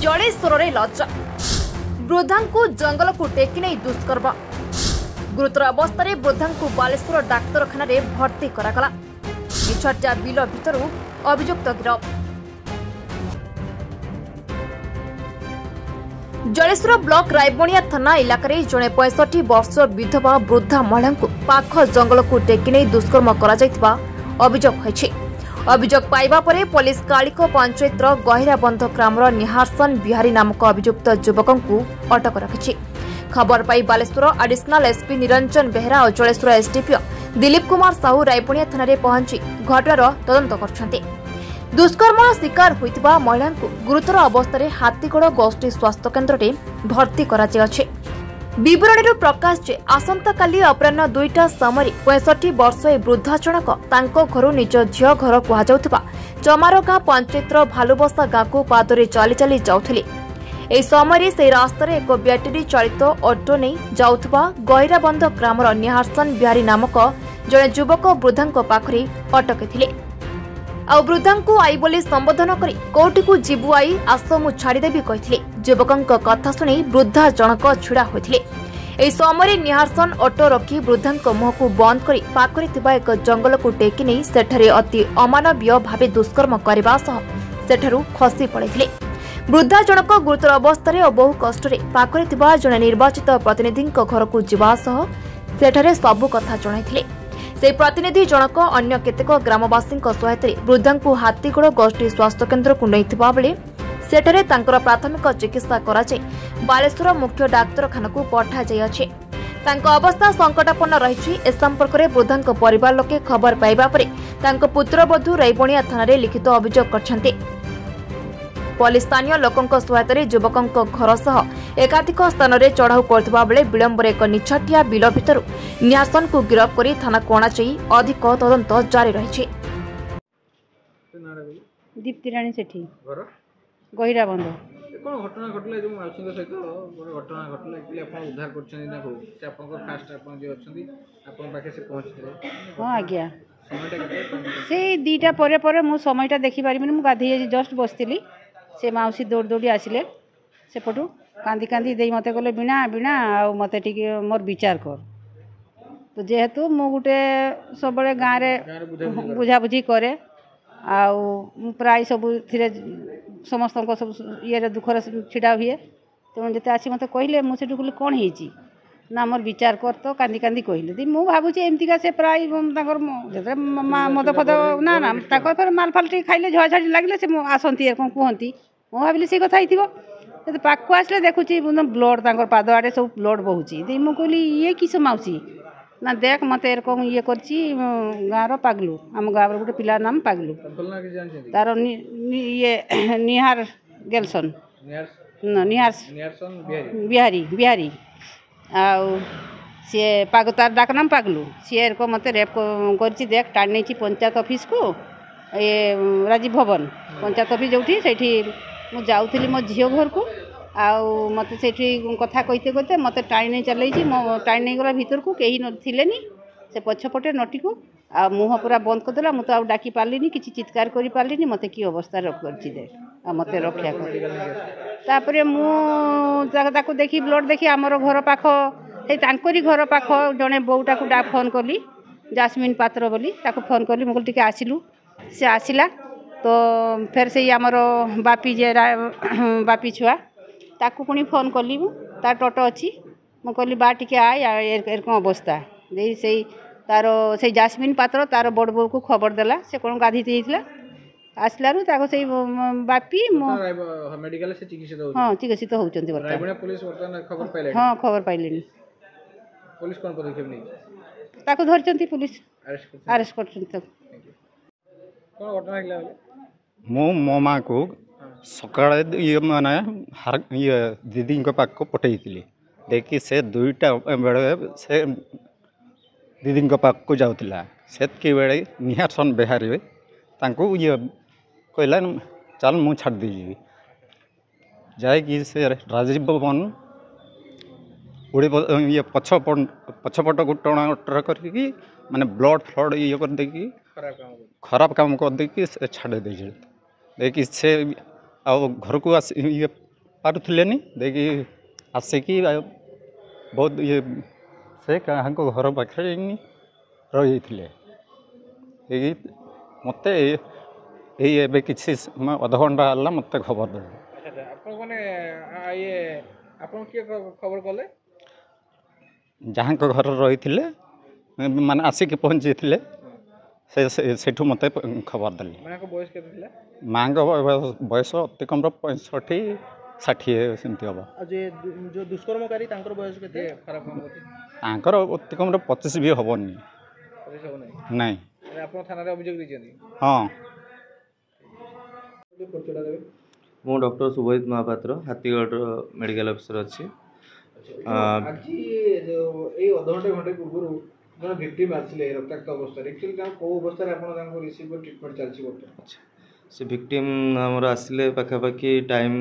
जलेश्वर लज्जा वृद्धा को जंगल को टेकी नहीं दुष्कर्म गुरुतर अवस्था वृद्धा को बालेश्वर डाक्तरखाना भर्ती करागला निछटिया बिल भितर अभियुक्त गिरफ। जलेश्वर ब्लॉक रायबणिया थाना इलाका जड़े 65 वर्ष विधवा वृद्धा महिला को पाख जंगल को टेकी नहीं दुष्कर्म अभियोग पाइबा परे पुलिस कालिक पंचायत गहिराबंध ग्रामर निहारसन बिहारी नामक अभियुक्त युवक को अटक रखिछि। खबर पाई बालेश्वर एडिशनल एसपी निरंजन बेहरा और जलेश्वर एसडीपीओ दिलीप कुमार साहू रायबणिया थाना पहुंची घटनार तदंत करछन्ते। दुष्कर्म शिकार होइतिबा महिला को गुरुतर अवस्था हाथीगढ़ गोष्ठी स्वास्थ्य केन्द्र में भर्ती कराଯାଇଛି। विवरण प्रकाश जे आसंता काली अपराह्न 2टा समय 65 वर्ष वृद्धा जनक तांको घरु निज झियो घर कुहाजाउथिबा चमारगाँ पंचायत भालुबसा गाँ को पादरे चली चली जाउथिले। एही समय से रास्तार एक ब्याटेरी चालित ऑटो नहीं जाउथिबा गहिराबंध ग्रामर निहारसन बिहारी नामक जड़े युवक वृद्धा पाखरे अटकी आ वृद्धा को आई बोली संबोधन करी कोर्ट को जीवु आई आस मु छाड़देवी कही युवक कथा शुणी वृद्धा जनक छिड़ा होते। एही समय निहारसन ऑटो रखी वृद्धा मुह को बंद करी पाखरे थिबा एक जंगल को टेकी नहीं सेठारे अति अमानवीय भावे दुष्कर्म करबा सह सेठारु खसी पड़े। वृद्धा जनक गुरुतर अवस्था और बहु कष्ट पाखरे थिबा जने निर्वाचित प्रतिनिधि घर को जीवा सह सेठारे सबु कथा जणाइथिले। से प्रतिनिधि जनक अन्य केतेक ग्रामवासी सहायता वृद्धा को हाथीगढ़ गोष्ठी स्वास्थ्य केन्द्र को नहीं बेले सेठारे तांकर प्राथमिक चिकित्सा कराई बालेश्वर मुख्य डाक्तरखाना को पठा जाइए। अवस्था संकटापन्न रही ए संपर्क में वृद्धा परिवार लोके खबर पाइबा परे तांको पुत्रवधू रायबणिया थाना लिखित अभियोग करछन्ते। पुलिस स्थानीय लोकों सहायता युवकों घर सह एकाधिक स्थान में चढ़ाऊ करथिबा बेले विलंबर एक निछटिया बिल भितर निहासन को गिरफ्त कर थाना को अणाई अधिक तदंत जारी रही। दीप्ति राणी सेठी गहिराबंध कौन घटना घटला जो माउसी सहित घटना घटला कि आप उद्धार करछन ना हो से आपन फास्ट आपन जे अछंदी आपन पाखे से पहुंचले। हां आज्ञा समयटा केते से 2टा परे परे मु समयटा देखि पारिबिनी मु गाधी जस्ट बसतिली से माउसी दौड़ दौड़ी आसिले सेपटू कांदी कांदी दे मते कहले बिना बिना आ मते टिके मोर विचार कर तो जेहेतु मु गुटे सब गाँव में बुझा बुझी करे आउ प्राय सब थिरे समस्त सब ये दुखर छिड़ा हुए तेणु जिते आसी मते कहले मुझे कहली कौन होती ना मोर विचार कर तो कांदी कांदी कहले मु भावुची एमतीका से प्राय मद फद ना ना फिर माल फाल टी खाइले झड़ा झाड़ी लगे से आसती कौन कहती मु भाविली से कथा ही पाक आसले देखुची ब्लड तांकर पाद आड़े सब ब्लड बहुची मु कहली ये किस माउसी ना देख मत एरकम ये करची गाँव पागलू आम गाँव गोटे पिला नाम पागलू तार ये निहार गेलसन बिहारी बिहारी आउ सी पाग तार डाक नाम पागलू सी एरकम मत रेप कर देख टाणी नहीं पंचायत ऑफिस को ये राजीव भवन पंचायत ऑफिस जो मुझे जाऊली मो झील घर को आउ मत से कथा कहते कहते मत टाणी नहीं चलती मो टाणी नहीं गला भीतर को कहीं नथिलेनी से पछपटे नटी को आ मुह पूरा बंद करदेला मुझे आउ डाकी पार्लिनी किसी चित्कार कर पार्लिनी मत कि अवस्था रखी दे मत रक्षा कर मुझे देखी ब्लड देखी आमर घर पाख तांकरी घर पाख जड़े बोटा को फोन कली जास्मिन पात्र बोली फोन कली मुझे टिके आसिलु से आसला तो फिर से आमर बापी जे बापी छुआ ताकू पुणी फोन कली तार टोटो अच्छी मु कहली बा टिके आए एरकम अवस्था दे से तार से जास्मिन पात्र तार बड़ बो को खबर देला से कौन गाधी देला आसलारू ताको से बापी मेडिकल से चिकित्सित हो हां चिकित्सित होचंती रायबणिया पुलिस वर्तमान खबर पाइले हां खबर पाइलेनी पुलिस कोन पदक्षेप नै ताको धरचंती पुलिस अरेस्ट करचंती कोन घटना लागला मो माँ को सकाଳେ ये माने ये दीदी पाक को पठई देखी से 2टा बेले से दीदी पाक को जाऊला से बेले निहारसन बेहारी ये कहला चल मु छाड़ दीजिए जाए से राजीव भवन उड़ी ये पछपट गुटना करके माने ब्लड फ्लड ये कर देखी खराब काम कर देखी छाड़ दे देखी से घर को आस ये पारुथिलेनी देखि आसिकी बहुत ये से क्या घर पाखे रही मत ये किसी अध घंटा है मत खबर दे खबर कले जहाँ घर रही माने आसिक पहुँची से मत खबर देली माँ बयस अति कम 65-60 सेमती हम जो दुष्कर्मकारी बयस के अति कम 25 भी हेनी ना हाँ मु doctor सुभजित Mahapatra Hathigarh medical officer अच्छी अधघंटे घंटे पूर्व जो भिक्टिम आसले रक्ताक्त अवस्था कौ अवस्था रिसीव ट्रिटमेंट चलती अच्छा से भिक्टिम आमर आसिले पाखापाखि टाइम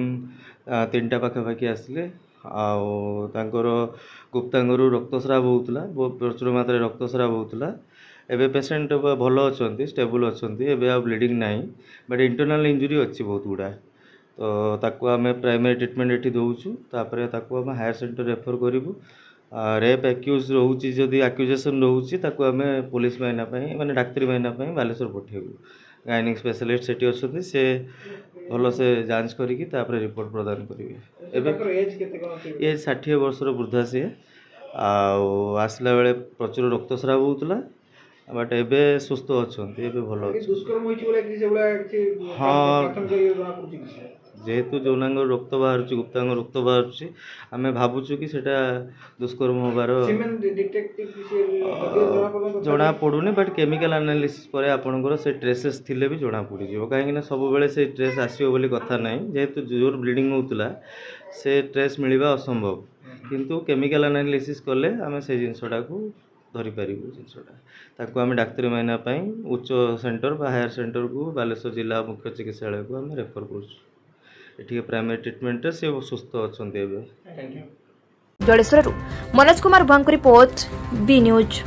3टा पाखापाखि आसिले आर गुप्तांगरू रक्तस्राव होता प्रचुर मात्रा रक्तस्राव होता एबे पेशेंट भल अच्छा स्टेबल अच्छा एबे आ ब्लीडिंग नहीं बट इंटरनल इंजुरी अच्छी बहुत गुड़ा तो ताकू आम प्राइमरी ट्रिटमेंट ये दौचु तापर ताकू आम हायर सेंटर रेफर करूँ रेप एक्यूज रोचे जदि एक्यूजेसन रोचे ताकू आम पुलिस माइना माने डाक्तरी माइना बालेश्वर पठेबू गायनिक स्पेशलिस्ट सेठी अच्छा से भल से जांच करी रिपोर्ट प्रदान करेंगे एज 60 वर्षर वृद्धा सी आसला बेले प्रचुर रक्तस्राव होता बट एबे सुस्थ अच्छा भल हाँ जेहेतु जौनांग रक्त बाहर गुप्तांग रक्त बाहर आम भावुँ कि सेटा दुष्कर्म होबार जना पड़ूनी बट केमिकल एनालिसिस पर आपंकर से ट्रेसेस थिले भी जना पड़ कहीं सब बेले से ट्रेस आसो बोली कथा ना जेहेतु जोर ब्लीडिंग होता से ट्रेस मिलवा असंभव किंतु केमिकल एनालिसिस कले आम से जिनसटा को धरी पारू जिनसटा आम डाक्तरी माइना उच्च सेंटर हायर सेंटर को बालेश्वर जिला मुख्य चिकित्सालय को आम रेफर कर प्राइमरी ट्रिटमेंट से सुस्थ अच्छा जलेश्वर मनोज कुमार भंग रिपोर्ट बी न्यूज।